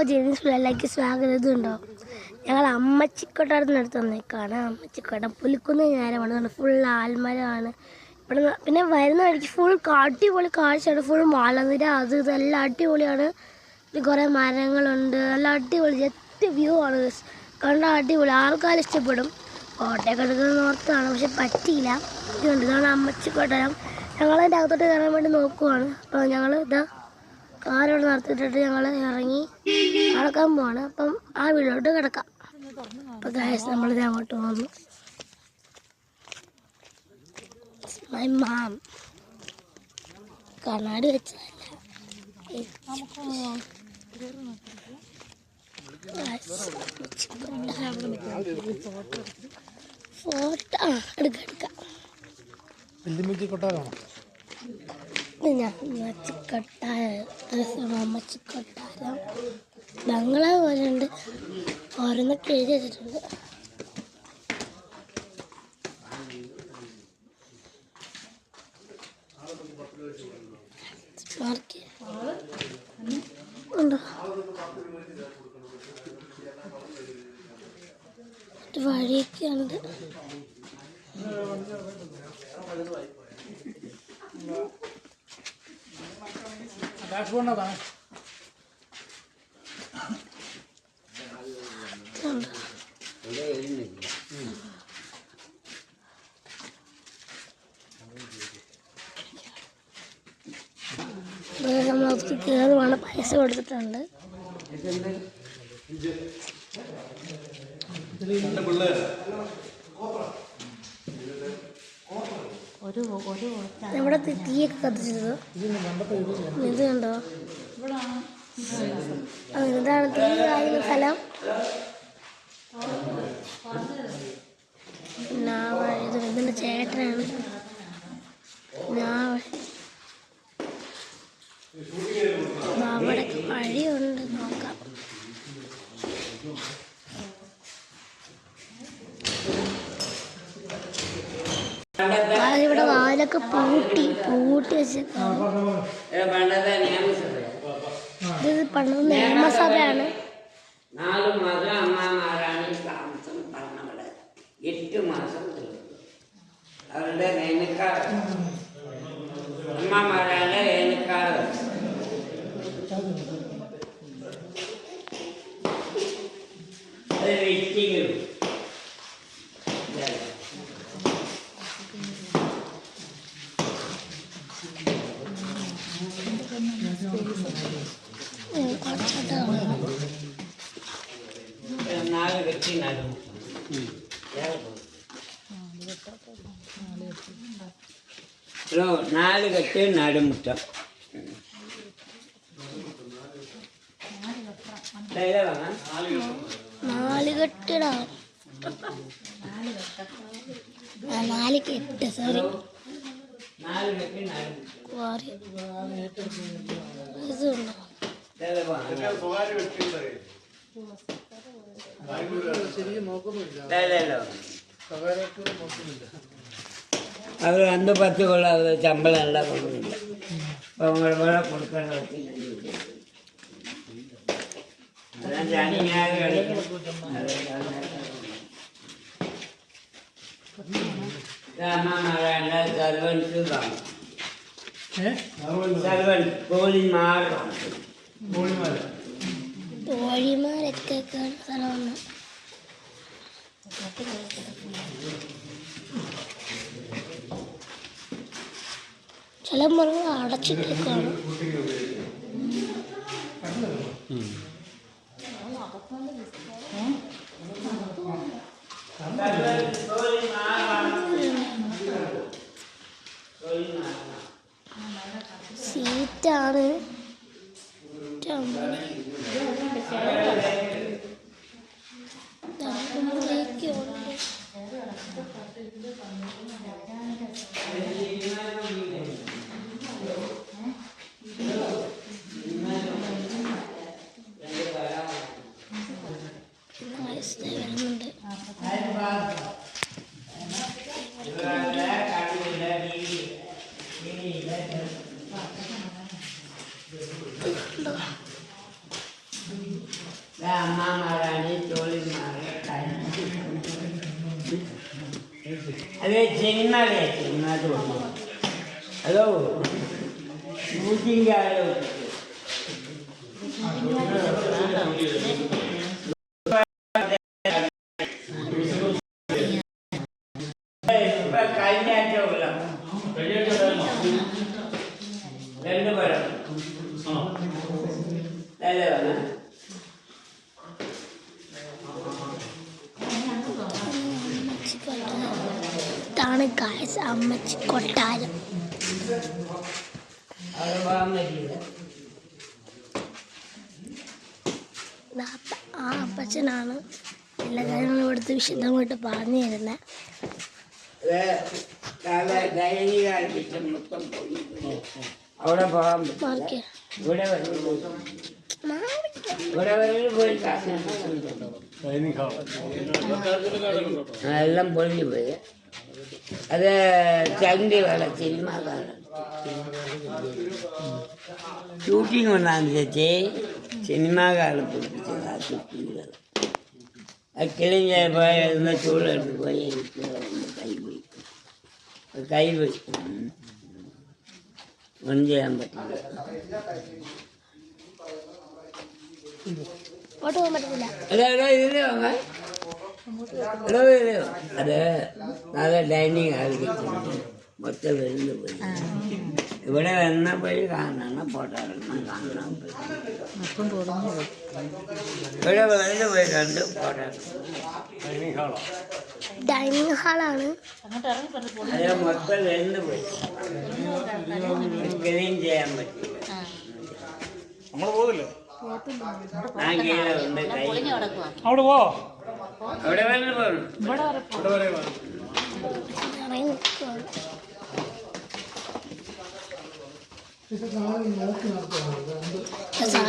James പിള്ളേർക്ക് സ്വാഗതം ഉണ്ടോ? ഞങ്ങൾ അമ്മച്ചിക്കൊട്ടാരത്തിനടുത്ത് വന്നേക്കാണ്. അമ്മച്ചിക്കോട്ടം പുലിക്കുന്ന നേരമാണ്. ഫുൾ ആൽമരമാണ് ഇവിടെ. പിന്നെ വരുന്ന വഴിക്ക് ഫുൾ അടിപൊളി കാഴ്ചയാണ്. ഫുൾ മലനിര അത് ഇതെല്ലാം അടിപൊളിയാണ്. കുറേ മരങ്ങളുണ്ട്. നല്ല അടിപൊളി ജസ്റ്റ് വ്യൂ ആണ്. കണ്ട അടിപൊളി, ആൾക്കാർ ഇഷ്ടപ്പെടും. കോട്ടയൊക്കെ എടുക്കുന്നത് ഓർത്താണ്, പക്ഷെ പറ്റിയില്ല. ഇതാണ് അമ്മച്ചിക്കൊട്ടാരം. ഞങ്ങളതിൻ്റെ അകത്തോട്ട് കയറാൻ വേണ്ടി നോക്കുവാണ്. അപ്പോൾ ഞങ്ങൾ ഇതാ കാരോട് നിർത്തിയിട്ടിട്ട് ഞങ്ങൾ ഇറങ്ങി നടക്കാൻ പോവാണ്. അപ്പം ആ വീട്ടിലോട്ട് കിടക്കാം. അപ്പം ഗായ്സ് നമ്മളിത് അങ്ങോട്ട് പോകുന്നു. മൈ മാം കണ്ണാടി വെച്ചതല്ല, ഫോട്ടോ എടുക്കാം. അമ്മച്ചിക്കൊട്ടാരം ബംഗ്ലാവ് പോലെ ഉണ്ട്. ഓരോന്നൊക്കെ എഴുതി വെച്ചിട്ടുണ്ട്. ഉണ്ടോ വഴിയൊക്കെ ഉണ്ട്. നമ്മളൊക്കെ കയറുവാണ്. പൈസ കൊടുത്തിട്ടുണ്ട്. ഇവിടെ തീയൊക്കെ കത്തിച്ചത് ഇത് കണ്ടോ? ഇതാണ് തീ കായുന്ന സ്ഥലം. ഇതിന്റെ ചേട്ടനാണ്. അവിടെ വഴിയുണ്ട്, നോക്കാം. ഇവിടെ വാലൊക്കെ പൂട്ടി വെച്ചേക്കാണ്. ഇത് പണ്ട് നിയമസഭയാണ്. 4 മാസം അമ്മമാരാണ് താമസം പറഞ്ഞവിടെ. 8 മാസം അവരുടെ വേനൽക്കാലം അമ്മമാരാണ്. വേനൽക്കാലം അത് വെയിറ്റിംഗും നാല് കെട്ട് നടുമുറ്റം. നാല് കെട്ടിടാ, 4 കെട്ട്. സോറി, 4 കെട്ട് ഇതുണ്ടോ? അവർ 5-10 കൊല്ലം അവർ ശമ്പളം എല്ലാം കൊണ്ടുമില്ല. അപ്പോൾ അവങ്ങളെ വേറെ കൊടുക്കാൻ സർവൻസ് കാണും. സർവൻസ് കോഴിമാരൊക്കെ സ്ഥലമാണ്. ചില മൃഗങ്ങൾ അടച്ചിട്ടേക്കാണ്. സീറ്റാണ്. വരുന്നുണ്ട്. അമ്മമാരാണ് തോളിമാർ. അതെ സിനിമയുടെ സിനിമ തോന്നുന്നു. ഹലോ ഷൂട്ടിംഗ് ആയോ? കഴിഞ്ഞ ആഴ്ച കൊള്ളാം 2 പടം അല്ലേ പറഞ്ഞ ഇതാണ് ഗായ്സ് അമ്മച്ചി കൊട്ടാരം. അവിടെ പോകാൻ പറ്റില്ല. ആ അപ്പച്ചനാണ് എല്ലാ കാര്യങ്ങളും ഇവിടുത്തെ വിശദമായിട്ട് പറഞ്ഞു തരുന്നത്. അവിടെ പോകാൻ മാറിക്കേ ഇവിടെ പോയി എല്ലാം പൊളിഞ്ഞു പോയി. അത് ചണ്ടി വേണം സിനിമ കാണാൻ. ഷൂട്ടിങ് ഒന്നാന്ന് ചേച്ചി സിനിമാകാലം പിടിപ്പിച്ചത്. ആ ഷൂട്ടിങ്ങുകൾ ആ കിളിഞ്ഞ പോയ ചൂടെടുത്ത് പോയി എനിക്ക് കൈ പോയി ഒന്നും ചെയ്യാൻ പറ്റില്ല. അങ്ങോട്ട് പോകാൻ പറ്റത്തില്ല. അത് നല്ല ഡൈനിങ് ഹാളിൽ മൊത്തം വരുന്ന പോയി. ഇവിടെ വന്ന പോയി കാണണം, ഫോട്ടോ എടുക്കണം, കാണാൻ പോയി. ഇവിടെ വരുന്ന പോയി കണ്ട് ഫോട്ടോ എടുക്കണം. ഡൈനിങ് ഹാളാണ്. അത് മൊത്തം വരുന്ന പോയി ക്ലീൻ ചെയ്യാൻ പറ്റില്ല. നമ്മള് പോകില്ലേ? ഞാൻ കീഴെ ഉണ്ട് കൈ അവിടെ പോ. അവിടെ വരെ പോകണം.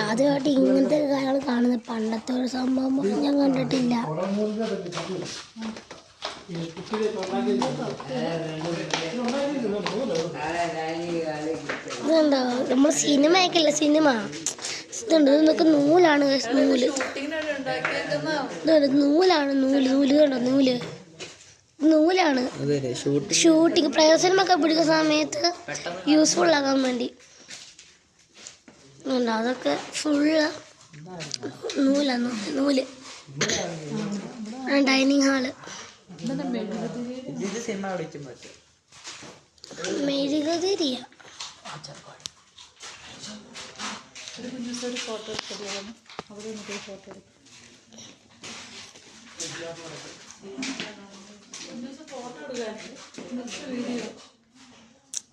ആദ്യമായിട്ട് ഇങ്ങനത്തെ കാര്യങ്ങൾ കാണുന്നത്. പണ്ടത്തെ ഒരു സംഭവം ഞാൻ കണ്ടിട്ടില്ല. ഇതുണ്ടോ നമ്മൾ സിനിമയൊക്കെയല്ല സിനിമ. ഇതുണ്ട് ഇതൊക്കെ നൂലാണ്. നൂല് ഇതുണ്ട് നൂലാണ്. നൂല് കണ്ടോ നൂല് നൂലാണ്. ഷൂട്ടിങ് പ്രയോജനമൊക്കെ പിടിക്കുന്ന സമയത്ത് യൂസ്ഫുൾ ആകാൻ വേണ്ടി ഉണ്ടോ. അതൊക്കെ ഫുള്ള് നൂലാണ്. നൂല് ഡൈനിങ് ഹാള്. മെഴുകുതിരിയ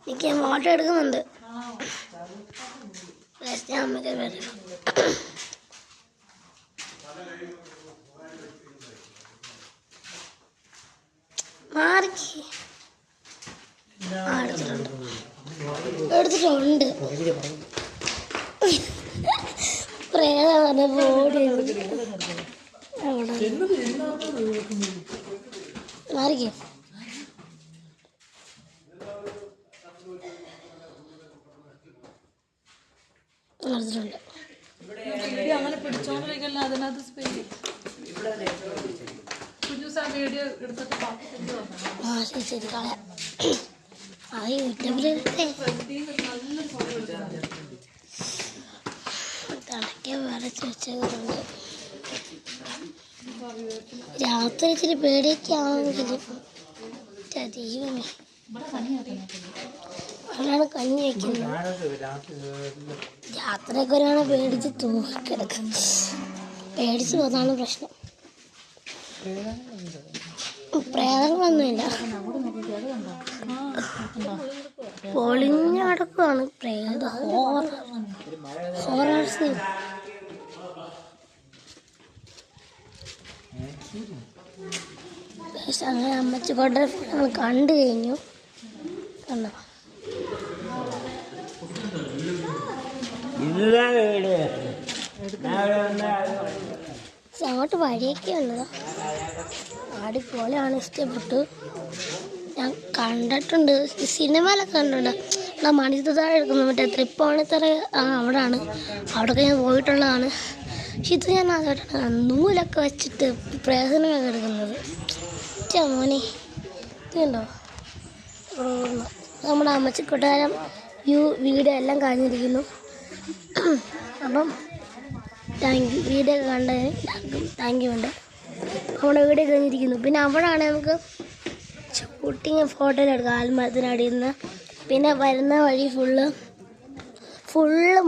എനിക്ക് ഫോട്ടോ എടുക്കുന്നുണ്ട്. അമ്മയ്ക്ക് വരും. മാറിക്ക് എടുത്തിട്ടുണ്ട്. പ്രേതമാണ് ബോഡി. മാറിക്കേ എടുത്തിട്ടുണ്ട്. അങ്ങനെ പിടിച്ചോണ്ടിരിക്കല്ല അതിനകത്ത് സ്പേസ്. ആ ശരി ശരി കളയാം. അത് യൂട്യൂബിലെടുത്തേ തടയ്ക്ക വരച്ച് വെച്ചതുകൊണ്ട് രാത്രി ഇച്ചിരി പേടിയൊക്കെ ആണെങ്കിലും ദൈവമേ അവരാണ് കഞ്ഞി വയ്ക്കുന്നത്. രാത്രിയൊക്കെ ഒരാളെ പേടിച്ച് തൂക്കിക്കിടക്കും. പേടിച്ച് പോകുന്നതാണ് പ്രശ്നം. പ്രേതങ്ങളൊന്നുമില്ല. പൊളിഞ്ഞ കിടക്കുവാണ് പ്രേത. Horror scene. അങ്ങനെ അമ്മച്ചിക്കോട്ടെ ഞങ്ങൾ കണ്ടു കഴിഞ്ഞു. കണ്ടോ അങ്ങോട്ട് വഴിയൊക്കെ ഉള്ളതാ. അടിപൊളിയാണ്. ഇഷ്ടപ്പെട്ടു. ഞാൻ കണ്ടിട്ടുണ്ട് സിനിമയിലൊക്കെ കണ്ടിട്ടുണ്ട്. മണിത്തതാഴെ എടുക്കുന്നത് മറ്റേ തൃപ്പൂണിത്തറ അവിടെയാണ്. അവിടെയൊക്കെ ഞാൻ പോയിട്ടുള്ളതാണ്. പക്ഷെ ഇത് ഞാൻ ആദ്യമായിട്ടാണ് നൂലൊക്കെ വെച്ചിട്ട് പ്രയോജനമൊക്കെ എടുക്കുന്നത്. മോനെ ഇതുണ്ടോ? നമ്മുടെ അമ്മച്ചി കൊട്ടാരം വീഡിയോ എല്ലാം കഴിഞ്ഞിരിക്കുന്നു. അപ്പം വീഡിയോ കണ്ടതിന് താങ്ക് യു ഉണ്ട്. നമ്മുടെ വീഡിയോ കഴിഞ്ഞിരിക്കുന്നു. പിന്നെ അവിടെയാണ് നമുക്ക് ഷൂട്ടിങ് ഫോട്ടോ എടുക്കാം ആൽമരത്തിനടിയിൽ നിന്ന്. പിന്നെ വരുന്ന വഴി ഫുള്ള്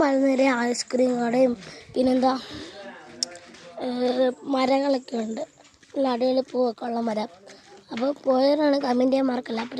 മലനിര ഐസ്ക്രീം കടയും പിന്നെന്താ മരങ്ങളൊക്കെ ഉണ്ട്. നല്ല അടിപൊളി പൂവൊക്കെ ഉള്ള മരം. അപ്പോൾ പോയവരാണ് കമൻറ്റ് ചെയ്യാൻ മറക്കല്ല. അപ്പോൾ